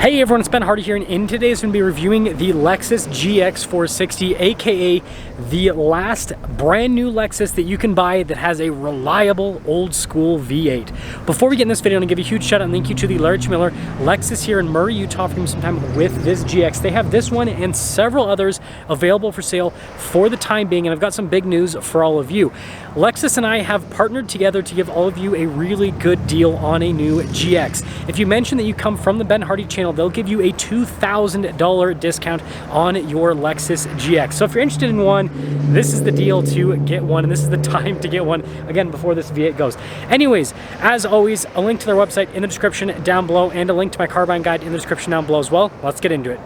Hey everyone, it's Ben Hardy here, and in today's going to be reviewing the Lexus GX 460, aka the last brand new Lexus that you can buy that has a reliable old school V8. Before we get in this video, I'm going to give a huge shout out and thank you to the Larry Miller Lexus here in Murray, Utah, for some time with this GX. They have this one and several others available for sale for the time being, and I've got some big news for all of you. Lexus and I have partnered together to give all of you a really good deal on a new GX. If you mention that you come from the Ben Hardy channel, they'll give you a $2,000 discount on your Lexus GX. So if you're interested in one, this is the deal to get one, and this is the time to get one, again, before this V8 goes. Anyways, as always, a link to their website in the description down below, and a link to my car buying guide in the description down below as well. Let's get into it.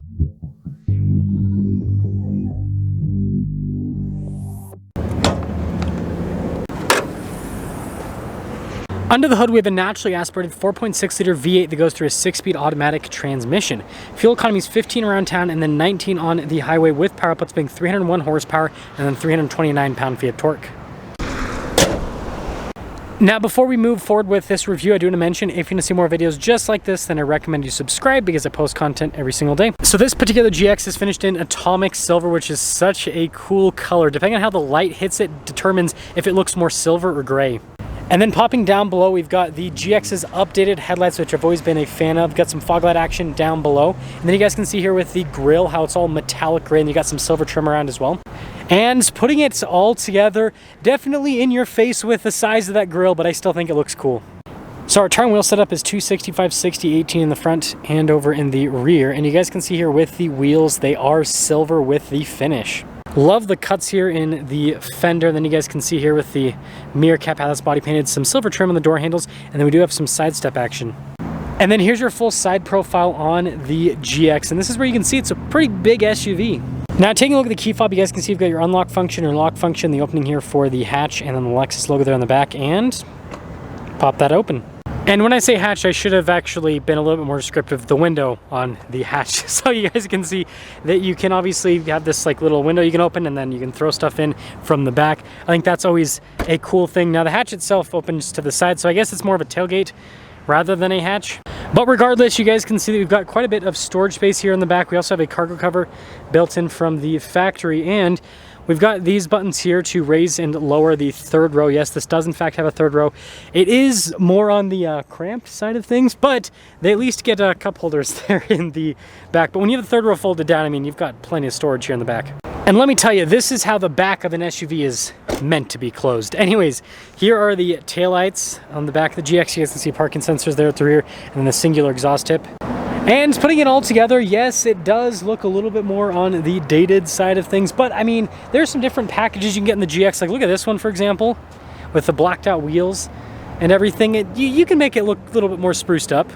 Under the hood, we have a naturally aspirated 4.6-liter V8 that goes through a 6-speed automatic transmission. Fuel economy is 15 around town and then 19 on the highway, with power outputs being 301 horsepower and then 329 pound-feet of torque. Now, before we move forward with this review, I do want to mention, if you want to see more videos just like this, then I recommend you subscribe because I post content every single day. So this particular GX is finished in atomic silver, which is such a cool color. Depending on how the light hits it determines if it looks more silver or gray. And then popping down below, we've got the GX's updated headlights, which I've always been a fan of. Got some fog light action down below. And then you guys can see here with the grille how it's all metallic gray, and you got some silver trim around as well. And putting it all together, definitely in your face with the size of that grille, but I still think it looks cool. So our turn wheel setup is 265, 60, 18 in the front and over in the rear. And you guys can see here with the wheels, they are silver with the finish. Love the cuts here in the fender. Then you guys can see here with the mirror cap how that's body painted, some silver trim on the door handles, and then we do have some side step action. And then here's your full side profile on the GX, and this is where you can see it's a pretty big SUV. Now, taking a look at the key fob, you guys can see you've got your unlock function or lock function, the opening here for the hatch, and then the Lexus logo there on the back, and pop that open. And when I say hatch, I should have actually been a little bit more descriptive of the window on the hatch. So you guys can see that you can obviously have this like little window you can open, and then you can throw stuff in from the back. I think that's always a cool thing. Now the hatch itself opens to the side, so I guess it's more of a tailgate rather than a hatch. But regardless, you guys can see that we've got quite a bit of storage space here in the back. We also have a cargo cover built in from the factory, and we've got these buttons here to raise and lower the third row. Yes, this does in fact have a third row. It is more on the cramped side of things, but they at least get cup holders there in the back. But when you have the third row folded down, I mean, you've got plenty of storage here in the back. And let me tell you, this is how the back of an SUV is meant to be closed. Anyways, here are the taillights on the back of the GX. You guys can see parking sensors there at the rear, and then the singular exhaust tip. And putting it all together, yes, it does look a little bit more on the dated side of things, but I mean, there's some different packages you can get in the GX. Like, look at this one, for example, with the blacked out wheels and everything. You can make it look a little bit more spruced up.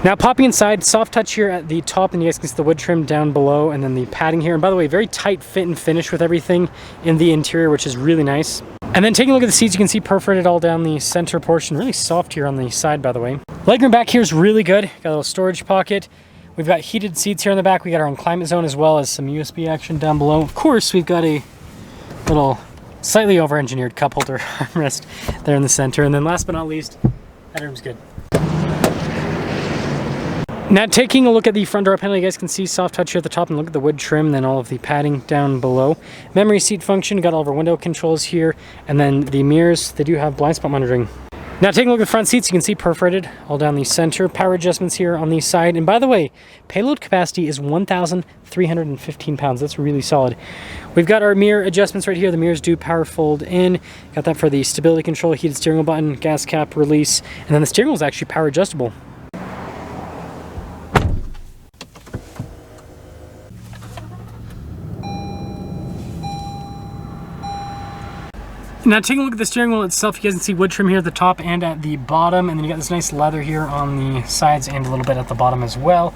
Now, popping inside, soft touch here at the top, and you guys can see the wood trim down below, and then the padding here. And by the way, very tight fit and finish with everything in the interior, which is really nice. And then taking a look at the seats, you can see perforated all down the center portion. Really soft here on the side, by the way. Legroom back here is really good. Got a little storage pocket. We've got heated seats here in the back. We got our own climate zone as well as some USB action down below. Of course, we've got a little slightly over-engineered cup holder armrest there in the center. And then last but not least, headroom's good. Now, taking a look at the front door panel, you guys can see soft touch here at the top, and look at the wood trim, then all of the padding down below. Memory seat function, got all of our window controls here, and then the mirrors, they do have blind spot monitoring. Now, taking a look at the front seats, you can see perforated all down the center. Power adjustments here on the side. And by the way, payload capacity is 1,315 pounds. That's really solid. We've got our mirror adjustments right here. The mirrors do power fold in. Got that for the stability control, heated steering wheel button, gas cap release. And then the steering wheel is actually power adjustable. Now, taking a look at the steering wheel itself, you guys can see wood trim here at the top and at the bottom, and then you got this nice leather here on the sides and a little bit at the bottom as well.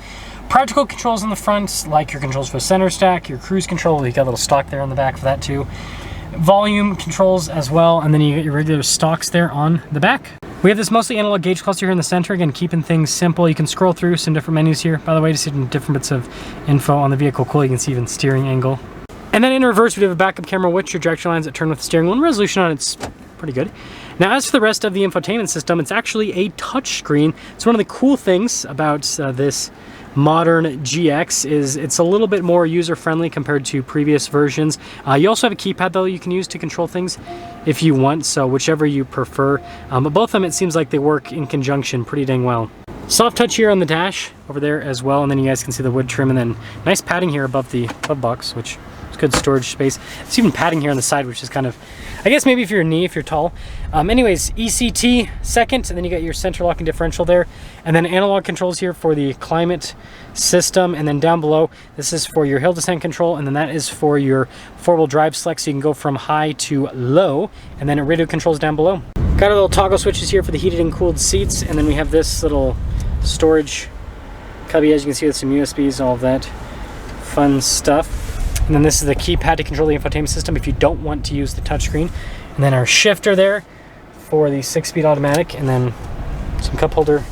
Practical controls in the front, like your controls for center stack, your cruise control. You got a little stock there on the back for that too. Volume controls as well, and then you get your regular stocks there on the back. We have this mostly analog gauge cluster here in the center, again, keeping things simple. You can scroll through some different menus here, by the way, to see some different bits of info on the vehicle. Cool, you can see even steering angle. And then in reverse, we have a backup camera with your direction lines that turn with the steering wheel, and resolution on it's pretty good. Now, as for the rest of the infotainment system, it's actually a touchscreen. It's one of the cool things about this modern GX is it's a little bit more user-friendly compared to previous versions. You also have a keypad though you can use to control things if you want, so whichever you prefer. But both of them, it seems like they work in conjunction pretty dang well. Soft touch here on the dash over there as well, and then you guys can see the wood trim, and then nice padding here above the glove box, which is good storage space. It's even padding here on the side, which is kind of, I guess maybe if you're a knee, if you're tall. Anyways, ECT second, and then you got your center locking differential there, and then analog controls here for the climate system, and then down below, this is for your hill descent control, and then that is for your four-wheel drive select, so you can go from high to low, and then radio controls down below. Got our little toggle switches here for the heated and cooled seats, and then we have this little storage cubby, as you can see, with some USBs, all of that fun stuff. And then this is the keypad to control the infotainment system if you don't want to use the touchscreen. And then our shifter there for the 6-speed automatic, and then some cup holder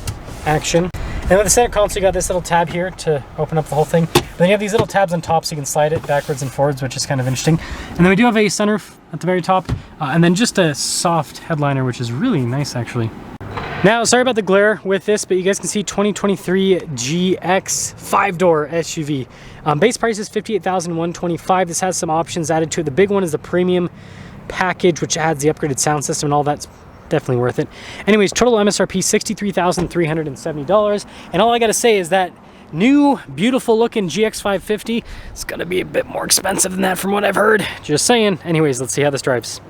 action. And with the center console, you got this little tab here to open up the whole thing. But then you have these little tabs on top so you can slide it backwards and forwards, which is kind of interesting. And then we do have a sunroof at the very top, and then just a soft headliner, which is really nice actually. Now, sorry about the glare with this, but you guys can see 2023 GX 5-door SUV. Base price is $58,125. This has some options added to it. The big one is the premium package, which adds the upgraded sound system and all that's definitely worth it. Anyways, total MSRP $63,370. And all I gotta say is that new, beautiful looking GX 550 is gonna be a bit more expensive than that from what I've heard. Just saying. Anyways, let's see how this drives.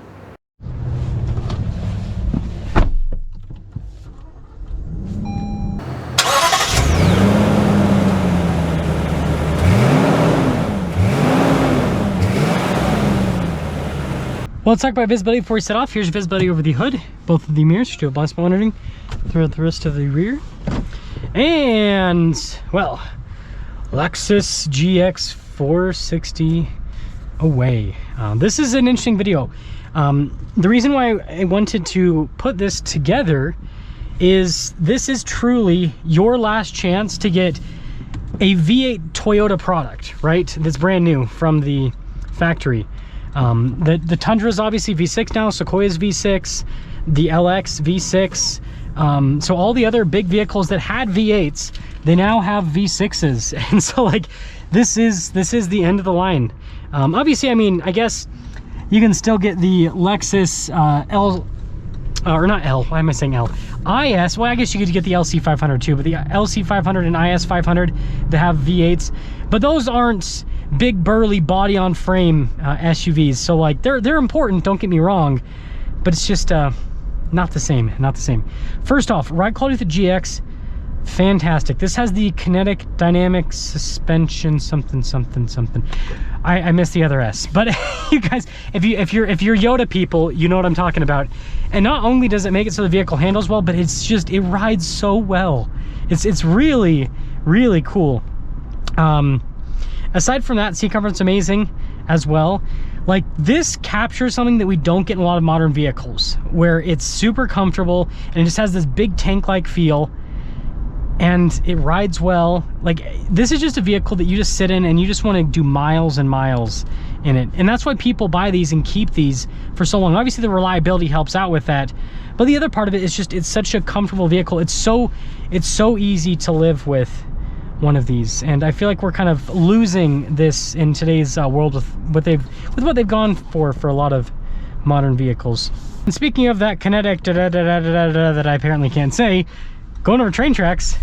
Well, let's talk about visibility before we set off. Here's visibility over the hood, both of the mirrors, do a blind spot monitoring throughout the rest of the rear. And, well, Lexus GX 460 away. This is an interesting video. The reason why I wanted to put this together is this is truly your last chance to get a V8 Toyota product, right? That's brand new from the factory. The Tundra is obviously V6 now, Sequoia's V6, the LX V6. So all the other big vehicles that had V8s, they now have V6s. And so like, this is the end of the line. Obviously, I mean, I guess you can still get the Lexus L, or not L, why am I saying L? IS, well, I guess you could get the LC 500 too, but the LC 500 and IS 500 that have V8s, but those aren't big burly body on frame SUVs. So like they're important, don't get me wrong, but it's just not the same. First off, ride quality with the GX, fantastic. This has the kinetic dynamic suspension something. I missed the other S, but you guys, if you're YOTA people, you know what I'm talking about. And not only does it make it so the vehicle handles well, but it's just, it rides so well. It's really cool. Aside from that, seat comfort's amazing as well. Like, this captures something that we don't get in a lot of modern vehicles, where it's super comfortable and it just has this big tank-like feel, and it rides well. Like, this is just a vehicle that you just sit in and you just want to do miles and miles in it. And that's why people buy these and keep these for so long. Obviously, the reliability helps out with that, but the other part of it is just, it's such a comfortable vehicle. It's so easy to live with one of these, and I feel like we're kind of losing this in today's world with what they've gone for a lot of modern vehicles. And speaking of that kinetic that I apparently can't say, going over train tracks,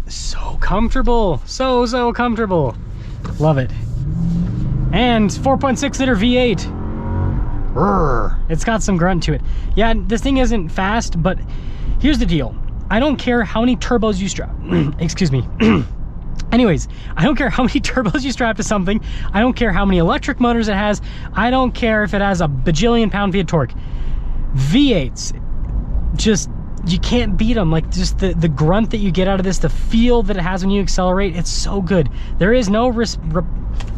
so comfortable, so comfortable, love it. And 4.6 liter V8, it's got some grunt to it. Yeah, this thing isn't fast, but here's the deal. I don't care how many turbos you strap, excuse me. Anyways, I don't care how many turbos you strap to something. I don't care how many electric motors it has. I don't care if it has a bajillion pound-feet of torque. V8s, just, you can't beat them. Like, just the grunt that you get out of this, the feel that it has when you accelerate, it's so good. There is no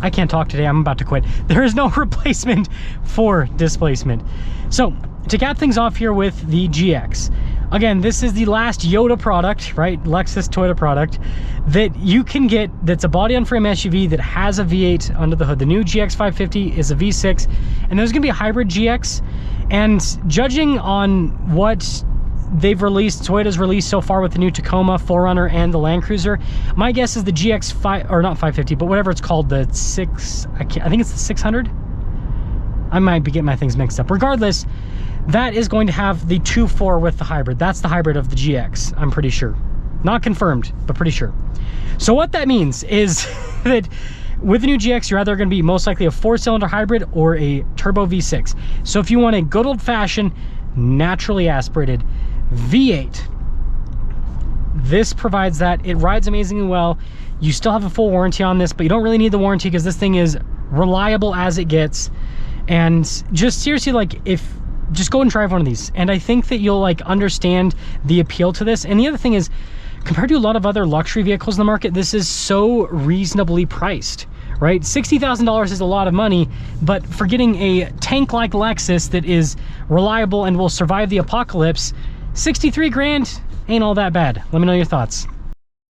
I can't talk today, I'm about to quit. There is no replacement for displacement. So, to cap things off here with the GX, Again, this is the last YOTA product, right? Lexus Toyota product that you can get, that's a body-on-frame SUV that has a V8 under the hood. The new GX 550 is a V6, and there's gonna be a hybrid GX. And judging on what they've released, Toyota's released so far with the new Tacoma, 4Runner, and the Land Cruiser, my guess is the GX 5, or not 550, but whatever it's called, the 6, I think it's the 600? I might be getting my things mixed up. Regardless, that is going to have the 2.4 with the hybrid. That's the hybrid of the GX, I'm pretty sure. Not confirmed, but pretty sure. So what that means is that with the new GX, you're either going to be most likely a 4-cylinder hybrid or a turbo V6. So if you want a good old-fashioned, naturally aspirated V8, this provides that. It rides amazingly well. You still have a full warranty on this, but you don't really need the warranty because this thing is reliable as it gets. And just seriously, like, just go and drive one of these, and I think that you'll like understand the appeal to this. And the other thing is, compared to a lot of other luxury vehicles in the market, this is so reasonably priced, right? $60,000 is a lot of money, but for getting a tank like Lexus that is reliable and will survive the apocalypse, 63 grand ain't all that bad. Let me know your thoughts.